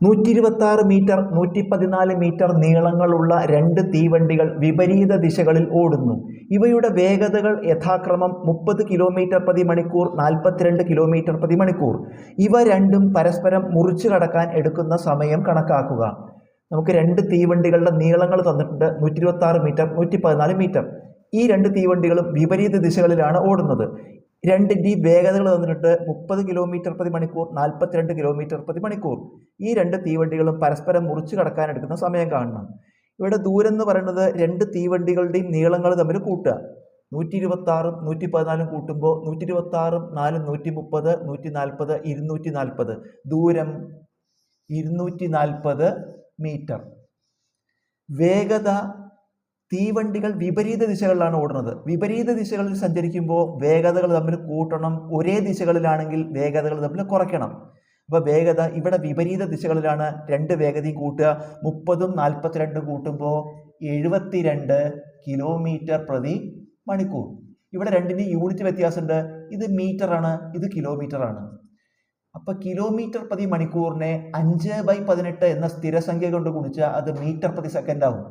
126 metre 114 metre നീളങ്ങളുള്ള രണ്ട് തീവണ്ടികൾ വിപരീത ദിശകളിൽ ഓടുന്നു. ഇവയുടെ വേഗതകൾ യഥാക്രമം 30 കിലോമീറ്റർ പ്രതി മണിക്കൂർ, 42 കിലോമീറ്റർ പ്രതി മണിക്കൂർ. ഇവ രണ്ടും പരസ്പരം മുറിച്ചു കടക്കാൻ എടുക്കുന്ന സമയം കണക്കാക്കുക. നമുക്ക് രണ്ട് തീവണ്ടികളുടെ നീളങ്ങൾ തന്നിട്ടുണ്ട്, 126 മീറ്റർ 114 മീറ്റർ. ഈ രണ്ട് തീവണ്ടികളും വിപരീത ദിശകളിലാണ് ഓടുന്നത്. രണ്ടിൻ്റെയും വേഗതകൾ തന്നിട്ട് 30 കിലോമീറ്റർ പ്രതി മണിക്കൂർ, 42 കിലോമീറ്റർ പ്രതി മണിക്കൂർ. ഈ രണ്ട് തീവണ്ടികളും പരസ്പരം മുറിച്ചു കടക്കാൻ എടുക്കുന്ന സമയം കാണണം. ഇവിടെ ദൂരം എന്ന് പറയുന്നത് രണ്ട് തീവണ്ടികളുടെയും നീളങ്ങൾ തമ്മിൽ കൂട്ടുക. 126 114 കൂട്ടുമ്പോൾ 126 4 130 140 240. ദൂരം 240 മീറ്റർ. വേഗത, തീവണ്ടികൾ വിപരീത ദിശകളിലാണ് ഓടുന്നത്. വിപരീത ദിശകളിൽ സഞ്ചരിക്കുമ്പോൾ വേഗതകൾ തമ്മിൽ കൂട്ടണം. ഒരേ ദിശകളിലാണെങ്കിൽ വേഗതകൾ തമ്മിൽ കുറയ്ക്കണം. അപ്പോൾ വേഗത ഇവിടെ വിപരീത ദിശകളിലാണ്. രണ്ട് വേഗതയും കൂട്ടുക. 30ഉം 42ഉം കൂട്ടുമ്പോൾ 72 കിലോമീറ്റർ പ്രതി മണിക്കൂർ. ഇവിടെ രണ്ടിന് യൂണിറ്റ് വ്യത്യാസമുണ്ട്. ഇത് മീറ്ററാണ്, ഇത് കിലോമീറ്ററാണ്. അപ്പോൾ കിലോമീറ്റർ പ്രതി മണിക്കൂറിനെ 5/18 എന്ന സ്ഥിരസംഖ്യ കൊണ്ട് ഗുണിച്ചാൽ അത് മീറ്റർ പ്രതി സെക്കൻഡ് ആവും.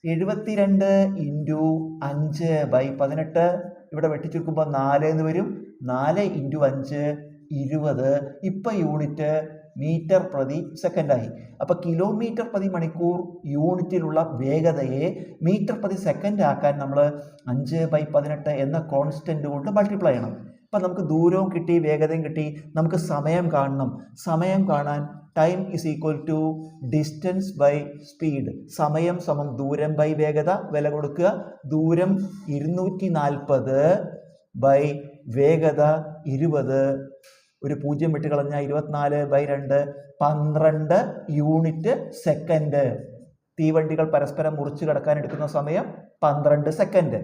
72 × 5/18. ഇവിടെ വെട്ടിച്ചുരുക്കുമ്പോൾ 4 എന്ന് വരും. 4 × 5 20. ഇപ്പം യൂണിറ്റ് മീറ്റർ പ്രതി സെക്കൻഡായി. അപ്പം കിലോമീറ്റർ പ്രതി മണിക്കൂർ യൂണിറ്റിലുള്ള വേഗതയെ മീറ്റർ പ്രതി സെക്കൻഡ് ആക്കാൻ നമ്മൾ 5/18 എന്ന കോൺസ്റ്റന്റ് കൊണ്ട് മൾട്ടിപ്ലൈ ചെയ്യണം. അപ്പം നമുക്ക് ദൂരവും കിട്ടി, വേഗതയും കിട്ടി. നമുക്ക് സമയം കാണണം. സമയം കാണാൻ time is equal to distance by speed. സമയം സമം ദൂരം ബൈ വേഗത. വില കൊടുക്കുക. ദൂരം 240 ബൈ വേഗത 20. ഒരു 0 വിട്ട് കളഞ്ഞാൽ 24/2 12 യൂണിറ്റ് സെക്കൻഡ്. തീവണ്ടികൾ പരസ്പരം മുറിച്ചു കടക്കാൻ എടുക്കുന്ന സമയം 12 സെക്കൻഡ്.